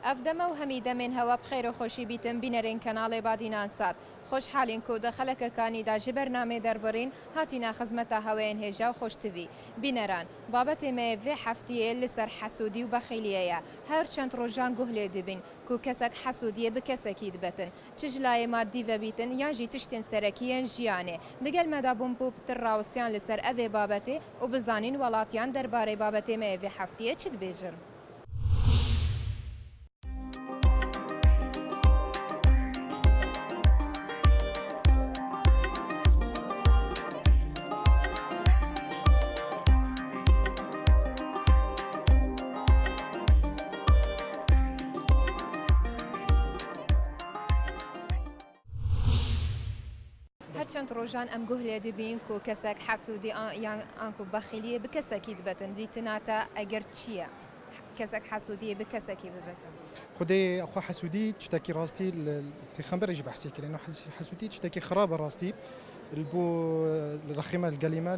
ئەفدەمە و هەمی دەمێن هەوا بخێر و خۆشی بیتم بینەرێن کەناڵێ بادینان سات خۆشحالین کو دەخەلەکەکانیدا ji بەرنامێ دەربڕین هاتینا خزمەتە هەوەیەن هێژا و خۆشتوی بینەران بابەتێ مێ vê heftiyê li ser hesûdî û bexîliyê her çend rojan guh lê dibin ku kesek hesûdiyê bi kesekî dibetin çi ji layê maddî vebîtin yan jî tiştên serekiyên jiyanê digel me da bûn bû pitir rawsiyan li ser evê babetê û bizanîn welatiyan derbarê babetê me vê heftiyê çi dibêjin. هەرچەند ڕۆژان ئەم گوه لێ دەبین و کەسێک حەسوودی یان ئەنکو بەخیلیە بە کەسێکی دەبێتن دیتناتە ئەگەر چییە کەسێک حەسوودیە بە کەسێکی ببێتن خدای ئەخوا حەسوودی شتێکی ڕاستی پێغەمبەرێکی بەحسی کرد حەسوودی شتێکی خراپە ڕاستی بۆ الرخيمة القليمة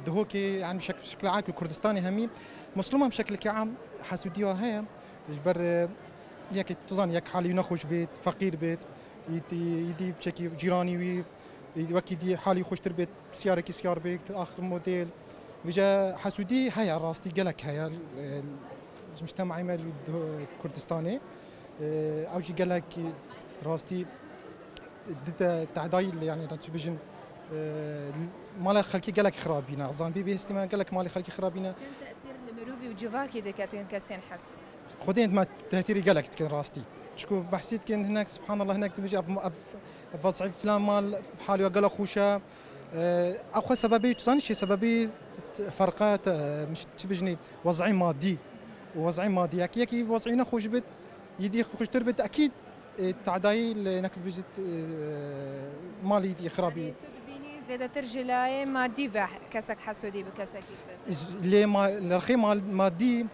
دهوكي يعني بشكل عام الكردستاني همي مسلمة بشكل عام حسودية هي جبر ياك تظن ياك حالي نخوش بيت فقير بيت يدي بشكل جيراني وي وكيدي حالي خوش تربيت سيارة سيار بيت آخر موديل وجا حسودي هي راستي قالك هي المجتمع الكردستاني أو جي قالك راستي تعدايل يعني راتبيجن مال خلقي قالك خرابينا ظن بي بيستمع قالك مال خلقي خرابينا تأثير المروفي وجواكي دكاتين كاسين حس خدين ما تأثيري قالك كان راستي شكو بحسيت كان هناك سبحان الله هناك تبيجي فصعب فلان مال حالي وقال خوشا اخو سببي تصاني شي سببي فرقات مش تبجني وضعي مادي ووضعي مادي ياكي وضعينا خوش بيت يدي خوش تربت اكيد تعدايل انك تبجي مالي دي خرابي زيادة ترجلاي مادي كسك حسودي بكسك اللي ما الرخي مادي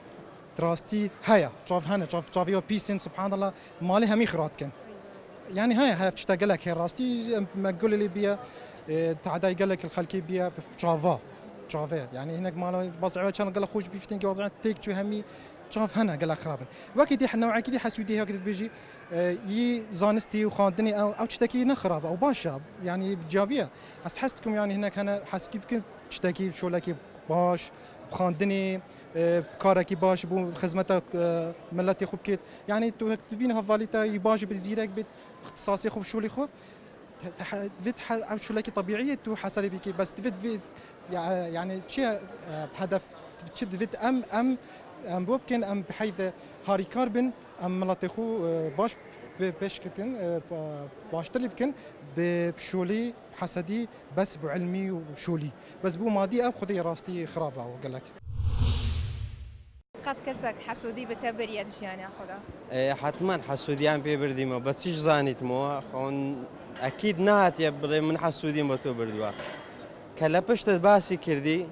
تراستي هيا شوف هنا شوف بيسن سبحان الله مالي همي خرات كان يعني هاي تشتاق لك هي راستي ما تقول لي بيا تعداي قال لك الخلكي بيا شافا يعني هناك مال بصعب كان قال خوش بيفتين وضع تيك شو همي شوف هنا قال لك خرابن وكيدي احنا نوعا كيدي حسودي هكذا بيجي يي زانستي وخاندني او تشتكي نخرب او باشا يعني بجابيه حسستكم يعني هناك انا حسيت يمكن تشتكي شو لك باش بخاندني بكاركي باش بو خدمتك ملتي خوب كيت يعني تو تبين هفاليتا يباش بالزيرك بيت اختصاصي خوب شو لي خوب فيت شو لك طبيعيه تو حسالي بيكي بس فيت يعني شيء بهدف تشد فيت ام ممكن ام بحيث هاري كاربن ام ملتي خو باش باش كتن باش تلبكن بشولي حسدي بس بعلمي وشولي بس بو مادي اب خدي راستي خرابه وقال لك قد كسك حسودي بتبرية جيانا خدا حتما حسوديان بيبردي ما بس ايش زانيت مو خون اكيد نهات يبري من حسودي ما تو بردوا كلا بشت باسي كردي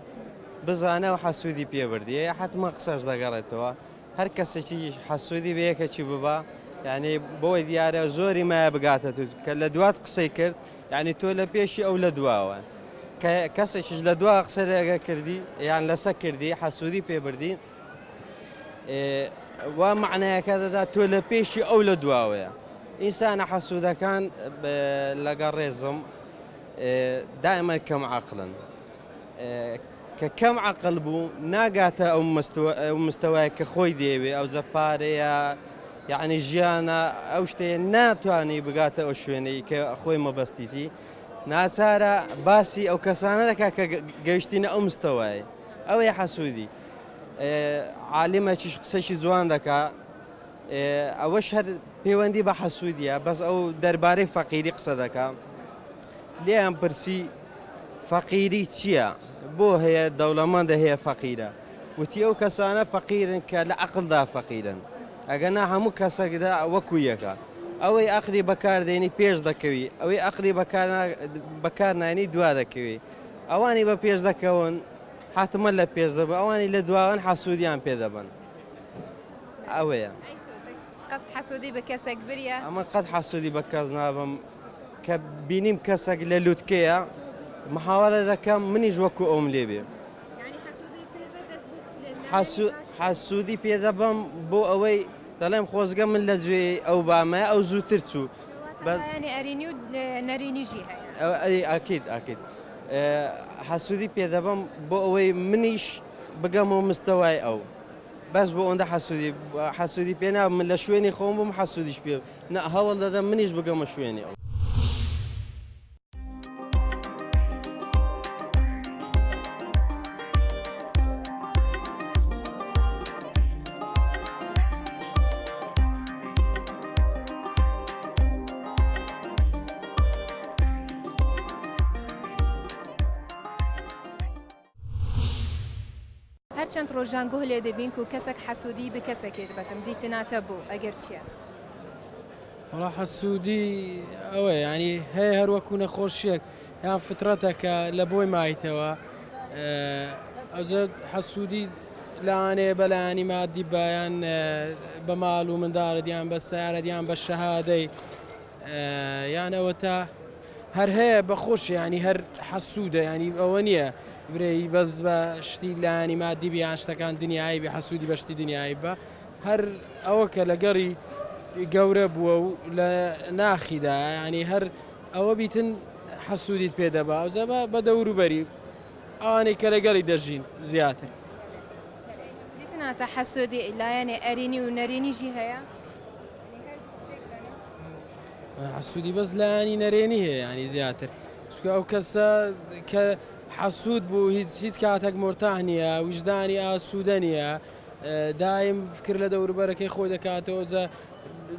بزانه وحسودي بيبردي حتما قصاش دقرتوا هر كسي حسودي بيك شي بابا يعني بوي دياره زوري ما بقاته كلا دوات قصي كرد يعني تو لبيشي او لدواوا كسش لدوا قصي كردي يعني لسكردي حسودي بيبردي ومعنى كذا تولى بيشي أو لدواوية إنسان حسوده كان لقريزم دائما كم عقلا كم عقل بو ناقاته أو مستوى كخوي ديبي أو زفاري يعني جيانا أو شتي ناتواني بقاته أو شويني كأخوي مبستيتي ناتسارا باسي أو كسانة كجيشتين أو مستواي أو يا حسودي عالمة قسەی جوان دەکا ئەوەش هەر پەیوەندی بە حەسوودیە بەس ئەو دەربارەی فەقیری قسە دەکا لێیان پرسی فەقیری چییە بۆ هەیە دەوڵەمەندە هەیە فەقیرە وتی ئەو کەسانە فەقیرن کە لە عەقڵدا فەقیرن ئەگەنا هەموو کەسێکدا وەکو یەکە ئەوەی ئەقلی بەکاردێنی پێش دەکەوی ئەوەی ئەقلی بەکار نانی دوا دەکەوی ئەوانی بە پێش دەکەون حتما لە پێش دەبن ئەوانی لە دواوان حەسوودیان پێ دەبن ئەوەیە قەت حەسوودی بە کەسێک بریە ئەمە قەت حەسوودی بە کەس نابم کە بینیم کەسێک لە لووتکەیە محاوەلە دەکەم منیش وەکو ئەوم لێ بێ حەسوودی پێ دەبم بۆ ئەوەی دەڵێم خۆزگە من لە گوێ ئەو بامە ئەو زووتر چوو ینی ئەرینی و نەرینیژی هەیە ئاکید ئاکید حەسوودی پێدەبم بۆ ئەوەی منیش بگەمەوە مستەوای ئەو بەس بۆ ئەوەندە حەسوودی پێنا من لە شوێنی خۆم بم حەسوودیش پێ هەوڵ دەدەم منیش بگەمە شوێنی ئەو. هەرچەند ڕۆژانگۆ لێ دەبین و کەسێک حەسوودی بە کەسێکی دەبێتم دیتناتە بوو ئەگەر چییە؟ وڵا حەسوودی ئەوە ینی هەیە هەروەکو نەخۆشیەک یان فترەتەکە لە بۆی مایتەوە ئەوجە حەسوودی لاانێ بەلایانی مادی بەیان بە ماڵ و منداڵت یان بە سیارەت یان بە شەهادەی یانەوە تا هەر هەیە بەخۆش ینی هەر حەسوودە ینی ئەوە نییە برێی بەس بە شتی لایانی مادی بیان شتەکان دنیایی بێ حەسوودی بەشتی دنیایی بە هەر ئەوە کە لەگەڕی گەورە بووە و لە ناخیدا ینی هەر ئەوە بیتن حەسوودیت پێدەبا ئەوجە بە دەوروبەری ئەوانەی کە لەگەڵی دەژین زیاتر. دیتناتە حەسوودی لایەنێ ئەرینی و نەرینیژی هەیە؟ حەسوودی بەس لایانی نەرێنی هەیە ینی زیاتر چکە ئەو کەسە کە حەسوود بوو هیچ کاتێک مرتاح نییە وجدانی ئاسوودە نییە دایم فکر لە دەوروبەرەکەی خۆی دەکاتەوە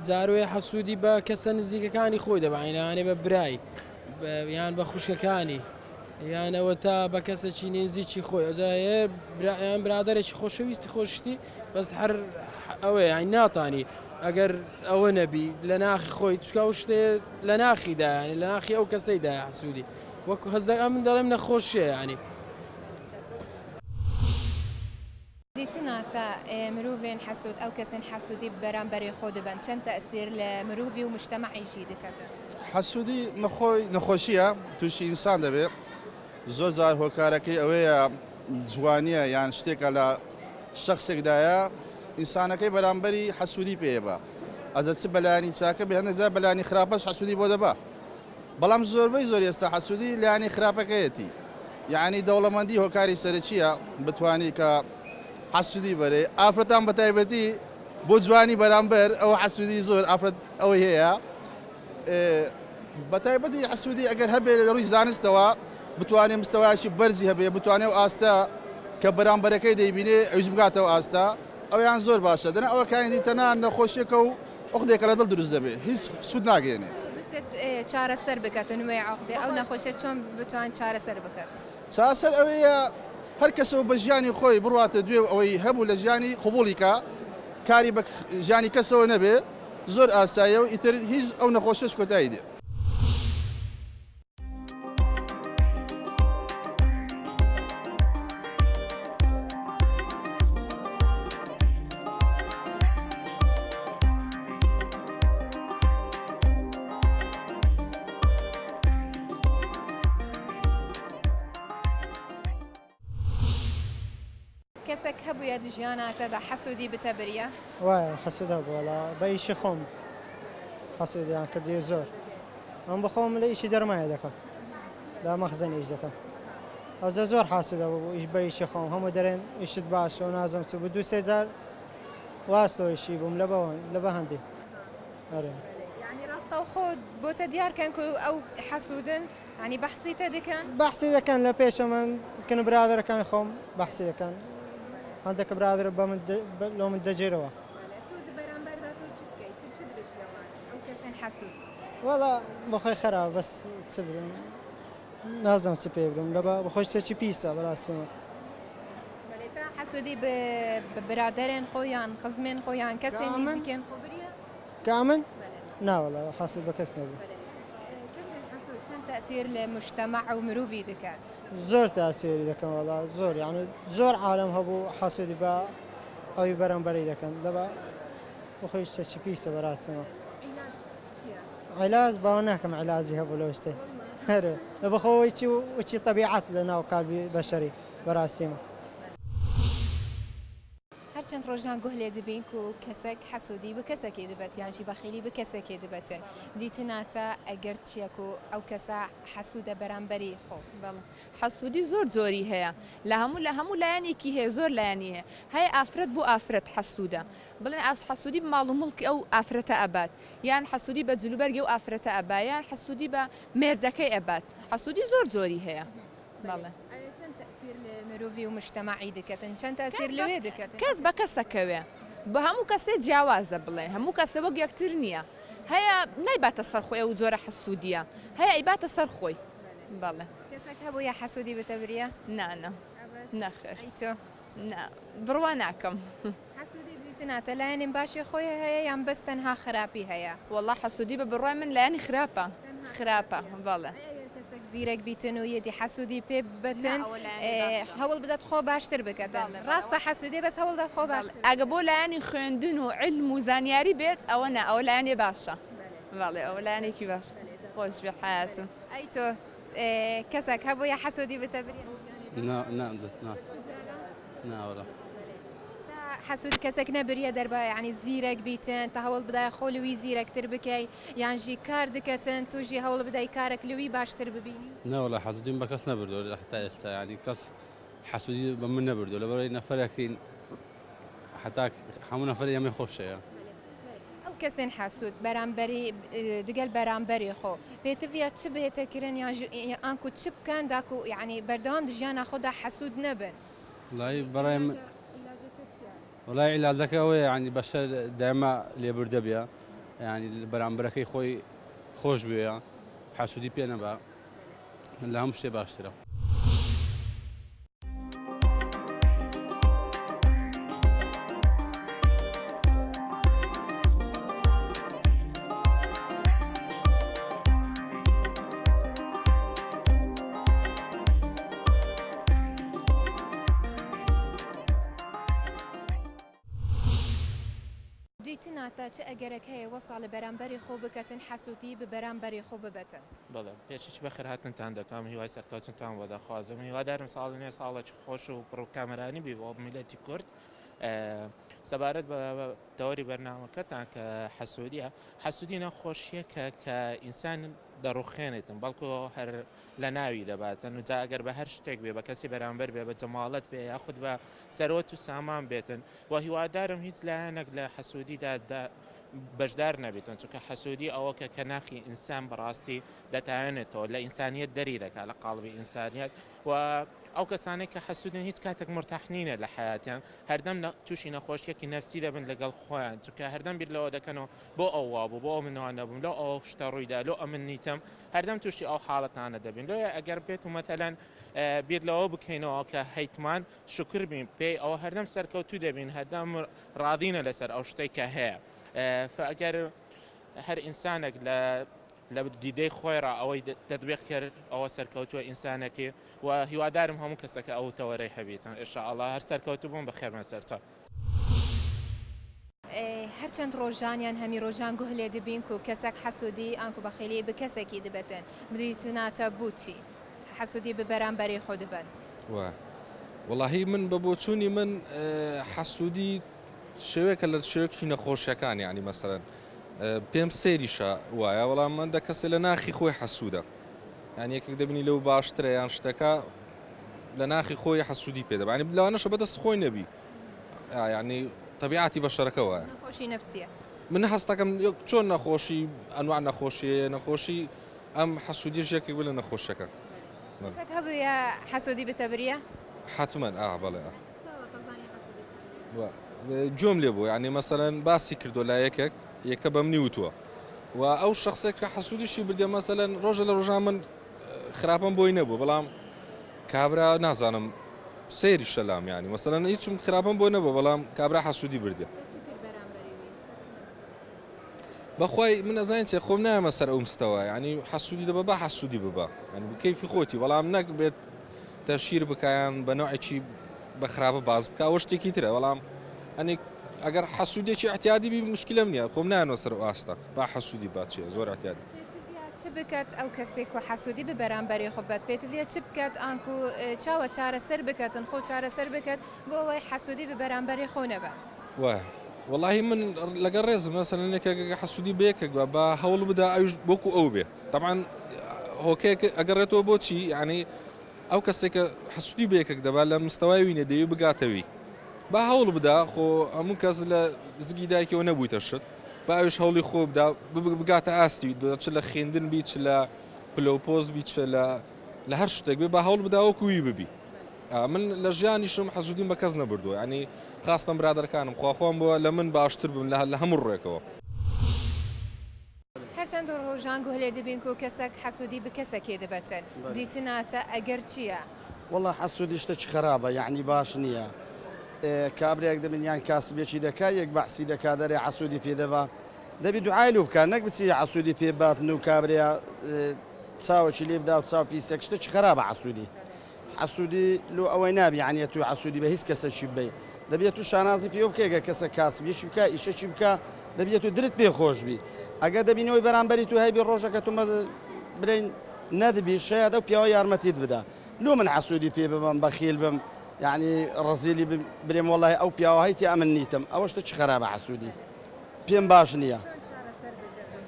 جاروێ حەسوودی بە کەسە نزیکەکانی خۆی دەبعینانێ بە برای یان بە خوشکەکانی یانەوە تا بە کەسێکی نێزیکی خۆی ئەجایە یان برادێکی خۆشەویستی خۆشتی بەس هەر ئەوەیە ئاین ناتانی ئەگەر ئەوە نەبی لە ناخی خۆی چکە شتێ لە ناخیدا لە ناخی ئەو کەسەیدا حەسوودی وەکو هەزدەکە من دەڵێم نەخۆشیە ینی. دیتناتە مرۆڤێن حەسوود ئەو کەسن حەسوودی بەرامبەری خۆ دەبن چەند تەئسیر لە مرۆڤی و مجتەمەعیشی دەکاتە؟ حەسوودی نەخۆشیە تووشی ئینسان دەبێت زۆر جار هۆکارەکەی ئەوەیە جوانیە یان شتێکە لە شخصێکدایە ئینسانەکەی بەرامبەری حەسوودی پێیەبە ئەزە چ بەلایانی چاکە بێ هەندێک جار بەلایانی خراپەش حەسوودی بۆ دەبا بەڵام زۆربەی زۆر ئێستا حەسوودی لایانی خراپەکەیەتی یعنی دەوڵەمەندی هۆکاری سەرچیە بتوانی کە حەسوودی بەرێ ئافرەتان بە تایبەتی بۆ جوانی بەرامبەر ئەو حەسوودی زۆر ئافرەت ئەوەی هەیە بە تایبەتی حەسوودی ئەگەر هەبێت لە ڕووی زانستەوە بتوانێت مستەوایکی بەرزی هەبێ بتوانێت و ئاستا کە بەرامبەرەکەی دەیبینێ ئەوش بگاتەوە ئاستا ئەویان زۆر باشە دەنا ئەوە کاینی تەنان نەخۆشیەکە و عقدێکە لە دڵ دروست دەبێت هیچ سوود ناگەێنێ چارەسەر بکاتە نوێی عقدێ ئەو نەخۆشیە چۆن بتوان چارەسەر بکات؟ چارەسەر ئەوەیە هەر کەسەوە بە ژیانی خۆی بڕاتە دوێ ئەوەی هەبوو لە ژیانی قبوڵیکە کاری بە ژیانی کەسەوە نەبێ زۆر ئاساییە و ئیتر هیچ ئەو نەخۆشیش کۆتایی دێ. کەسێک هەبووە ژیاناتەدا حەسوودی بتە بریە؟ وایە حەسوودە بووە بە ئیشی خۆم حەسوودیان کردی زۆر ئەم بخۆم لە ئیشی دەرمایە دەکەم لا مەخزن ئیش دەکەم ئەوجە زۆر حەسوودە بوو ئیش بە ئیشی خۆم هەموو دەرێن ئیشت باشە و نازم چ بوو دوو سێ جار واستۆیشی بووم لە بە هەندی ئەرێ یعنی ڕاستە و خۆ بۆتە دیارکەن و ئەو حەسوودن ینی بەحسیتە دەکەن؟ بەحسی دەکەن لە پێشە من بکەن برادەرەکانی خۆم بەحسی دەکەن هەندێکە برادر بە لۆ من دەجێرەوە. وەڵا بەخۆی خەرا بەس چ برم نازم چ پێ برم لە بەخۆش چێکی پیسە بەڕاستیمە. حەسوودی بە برادەرێن خۆیان خزمێن خۆیان کەسێ نزیکێن خۆ بریە؟ کامن؟ ناوەڵا حەسوود بە کەس نەبوو. کەسێک حەسوود چەند تەئسیر لە مجتەمەع و مرۆڤی دەکات؟ زۆر تاسیری دەکەن وەڵا زۆر یعنی زۆر عالەم هەبوو حەسوودی بە ئەوی بەرامبەری دەکەن لەبە بەخۆی شتێکی پیسە بەڕاستیمە. عیلاج باوە ناکەم عیلازی هەبوو لەو شتێ هەرێ لە بەخۆی چی طبیعەت لە ناو قالبی بەشەری بەڕاستیمە. هەرچەند ڕۆژان گوه لێ دەبین و کەسێک حەسوودی بە کەسێکی دەبێت یانژی بەخیلی بە کەسێکی دەبێتن دیتناتە ئەگەر چیەک و ئەو کەسە حەسوودە بەرامبەری خۆ حەسوودی زۆر جۆری هەیە لە هەموو لایەنێکی هەیە زۆر لایەنی هەیە هەیە ئافرەت بۆ ئافرەت حەسوودە بڵێن حەسوودی بە ماڵ و مڵکی ئەو ئافرەتە ئەبات یان حەسوودی بە جلوبەرگی ئەو ئافرەتە ئەبا یان حەسوودی بە مێردەکەی ئەبات حەسوودی زۆر جۆری هەیە بەڵێ چەند تەسیر لە مرۆڤی و مشتەماعی دەکەتن چەند تەسیر لەوێ دەکەتن کەس بە کەسەکەوێ بە هەموو کەسێ جیاوازە بڵێ هەموو کەسە وەک یەکتر نییە هەیە نایباتە سەرخۆی و جۆرە حەسوودیە هەیە ئیباتە سەرخۆی بەڵێ کەسێک هەبوو یا حەسوودی بتە بریە نانە نەخێر تۆ بڕوا ناکەم حەسوودی بریتناتە لایەنین باشی خۆی هەیە یان بەس تەنها خراپی هەیە وەڵڵا حەسوودی بە بڕای من لایەنی خراپە خراپە بەڵێ زیرەک بیتن و یەتی حەسوودی پێ ببەتن هەوڵ بدەت خۆ باشتر بکەتن ڕاستە حەسوودی بەس هەوڵ دەت خۆ باش ئەگە بۆ لایەنی خوێندن و علم و زانیاری بێت ئەوە نا ئەوە لایەنێ باشە بەڵێ ئەوە لایەنێکی باش خۆش بێ حیاتم ئەی تۆ کەسێک هەبوو یا حەسوودی بتە بری ناوەڵە حەسوود کەسێک نەبریە دەربە ینی زیرەک بیتن تا هەوڵ بدای خۆ لەوی زیرەکتر بکەی یانژی کار دکەتن توژی هەوڵ بدای کارێک لەوی باشتر ببینی ناوەڵە حەسوودیم بە کەس نەبردو حتا ئێستا ینی کەس حەسوودی بە من نەبردو لەبەرەوەی نەفەرێکین حتا هەموو نەفەری ئەمەی خۆشەیە ئەو کەسێن حەسوود بەرامبەری دگەل بەرامبەری خۆ پێتەڤە چ بێتەکردن ئەنکو چ بکەن داکو یعنی بەردەوام دژیانە خۆدا حەسوود نەبن وڵای بەڕای من وڵای عیلاجەکە ئەوەیە ینی بەشەر دایما لێبوردە بێ ینی بەرامبەرەکەی خۆی خۆش بوێ حەسوودی پێ نەبا لە هەموو شتێ باشترە دیتناتە چه ئەگەرەک هەیە وەسا لە بەرامبەری خۆ بکەتن حەسوودی بە بەرامبەری خۆ ببەتن بەڵێ پێشش بەخێر هاتنتان دەتام هیوای سەرکەوتنتان بۆ دەخوازم هیوادارم ساڵی نوێ ساڵێکی خۆش و پڕ کامەرانی بی بۆ میلەتی کورد سەبارەت بە دەوری بەرنامەکەتان کە حەسوودی نەخۆشیەکە کە ئینسان دەڕوخێنێتن بەڵکو هەر لە ناوی دەباتن و جا ئەگەر بە هەر شتێک بێ بە کەسی بەرامبەر بێ بە جەماڵەت بێ یاخود بە سەرۆت و سامان بێتن و هیوادارم هیچ لایەنێک لە حەسوودیدا بەشدار نەبێتن چونکە حەسوودی ئەوە کە ناخی ئینسان بەڕاستی دەتوانێتەوە لە ئینسانیت دەری دەکات لە قاڵبی ئینسانیت و ئەو کەسانەی کە حەسوودن هیچ کاتێک مرتەحنینە لە حیاتیان هەردەم تووشی نەخۆشیەکی نەفسی دەبن لەگەڵ خۆیان چونکە هەردەم بیر لەوە دەکەنەوە بۆ ئەو وابوو بۆ ئەو منەوە نەبووم لەو ئەو شتە ڕوویدا لۆ ئەمن نیتم هەردەم تووشی ئەو حاڵەتانە دەبین لۆیە ئەگەر بێت و مەتەلەن بیر لەوە بکەینەوە کە هەیتمان شکر بین پێی ئەوە هەردەم سەرکەوتوو دەبین هەردەم ڕادینە لەسەر ئەو شتێک کە هەیە فەگەر هەر ئینسانێک لە دیدەی خۆیڕە ئەوەی دەدبێت کرد ئەوە سەرکەوتووە ئینسانەکە و هیوادارم هەموو کەسەکە ئەو تەوەرەی هەبێتن ئێشاءالله هەر سەرکەوتو بووم بە خێرمە سەرچە هەرچەند ڕۆژانیان هەمی ڕۆژان گوه لێ دەبین و کەسێک حەسوودی ئەنکو بەخێلی بە کەسێکی دەبێتن بریتناتە بووچی حەسوودی بە بەرامبەری خۆ دەبن وەڵاهی من بە بۆچوونی من حەسوودی شێوەیەکە لە شێوەیەکی نەخۆشیەکان یعنی مەسەرەن پێم سێریشە وایە وەڵام من دەکەسێ لە ناخی خۆی حەسوودە یعنی یەکێک دەبینی لەو باشترە یان شتەکە لە ناخی خۆی حەسوودی پێ دەبێت ینی لەوانەشە بەدەست خۆی نەبی یعنی طبیعەتی بەشەرەکە وایە نەخۆشی نەفسیە من هەست دەکەم چۆن نەخۆشی ئەنواع نەخۆشی ئەم حەسوودیش یەکێک بوو لە نەخۆشیەکە هەبووە حەسوودی بتە بریە حتمەن بەڵێ جۆم لێ بوو ینی مەسەرەن باسی کردو لا یەکە بە منی وتووە و ئەو شخصێک کە حەسوودیشی بردێ مەسەلەن ڕۆژە لە ڕۆژان من خراپم بۆی نەبوو بەڵام کابرا نازانم سێری شەلام ینی مەسەلەن هیچم خراپم بۆ نەبوو بەڵام کابرا حەسوودی بردێ بەخوای من ئەزانین چێ خۆم نایمە سەر ئەو مستەوە ینی حەسوودی دەبە با حەسوودی ببە ینی کەیفی خۆتی بەڵام نەک بێت تەشیر بکایان بە نوعێکی بە خراپە باز بکە ئەوە شتێکی ترە بەڵام ئەنی ئەگەر حەسوودێکی احتیادی بی مشکلم نییە خۆم نایەوە سەر ئاستا با حەسوودی باچێ زۆر احتیادی چ بکات ئەو کەسێک و حەسوودی بە بەرامبەری خۆبەت پێتوێت چ بکات ئانکو چاوە چارەسەر بکەتن خۆ چارەسەر بکات بۆ ئەوەی حەسوودی بە بەرامبەری خۆ نەبات وایە والله من لەگەڵ ڕێز مەسەلەنێکە حەسوودی بەیەکێک بە هەوڵ بدا ئەوش بۆکو ئەو بێ طبعاً هۆکەیەک ئەگەڕێتەوە بۆچی یعنی ئەو کەسێکە حەسوودی بەیەکێک دەبات لە مستەوای وینە دەوی بگاتەوی با هەوڵ بدا خۆ هەموو کەس لە زگی دایکەوە نەبوویتە شت با ئەوش هەوڵی خۆ بدا بگاتە ئاستی چ لە خوێندن بیت چ لە پلۆپۆز بیت لە هەر شتێک بێ با هەوڵ بدا وەکووی ببی من لە ژیانیشم حەسوودیم بە کەس نەبردووە ینی خاستم برادەرەکانم خواخۆم بووە لە من باشتر بم لە هەموو ڕێکەوە هەرچەند ڕۆژان گوهلێ دەبین و کەسێک حەسوودی بە کەسێکێ دەبەتن دیتناتە ئەگەر چییە؟ والله حەسوودی شتێکی خراپە یعنی باش نییە کابرێک دەبین یان کاسبێکی دەکا یەک بەعسی دەکا دەرێ حەسوودی پێدەبا دەبی دوعای لێ بکات نەک بچی حەسوودی پێ باتن و کابریا چاوەکی لێ بدا و چاو پیسێک شتێکی خراپە حەسوودی حەسوودی لۆ ئەوەی نابی یعنی تو حەسوودی بە هیچ کەسێکی بێ دەبێت تو شانازی پێ بکەیگە کەسە کاسبیەکی بکە ئیشەکی بکە دەبێت و درت پێ خۆش بی ئەگەر دەبینەوەی بەرامبەری تو هەیبی ڕۆژەکە تو برین نەدەبی شەیادە و پیاوە یارمەتیت بدا لۆ من حەسوودی پێ ببم بەخیل بم یعنی ڕزیلی برێم وڵای ئەو پیاوە هەیتی ئەمن نیتم ئەوە شتە چ خراپە حەسوودی پێم باش نییە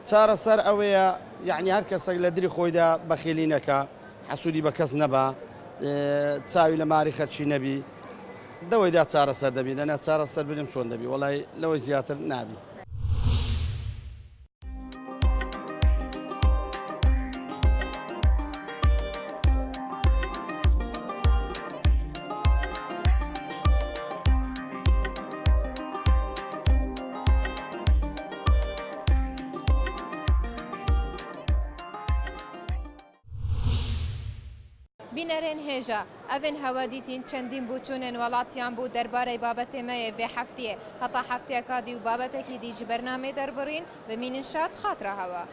چارەسەر ئەوەیە یعنی هەر کەسێک لە دری خۆیدا بەخیلی نەکە حەسوودی بە کەس نەبا چاوی لە ماری خەرچی نەبی دەوەیدا چارەسەر دەبی دەنا چارەسەر بریم چۆن دەبی وڵای لەوەی زیاتر نابی بینەرێن هێژە ئەڤێن هەوا دیتین چەندین بوو چوونێن وڵاتیان بوو دەربارەی بابەتێمەیە vê هەفتەیە هەتا هەفتەیەکا دی و بابەتێکی دیژی بەرنامێ دەربڕین بمینن شاد خاترە هەوا.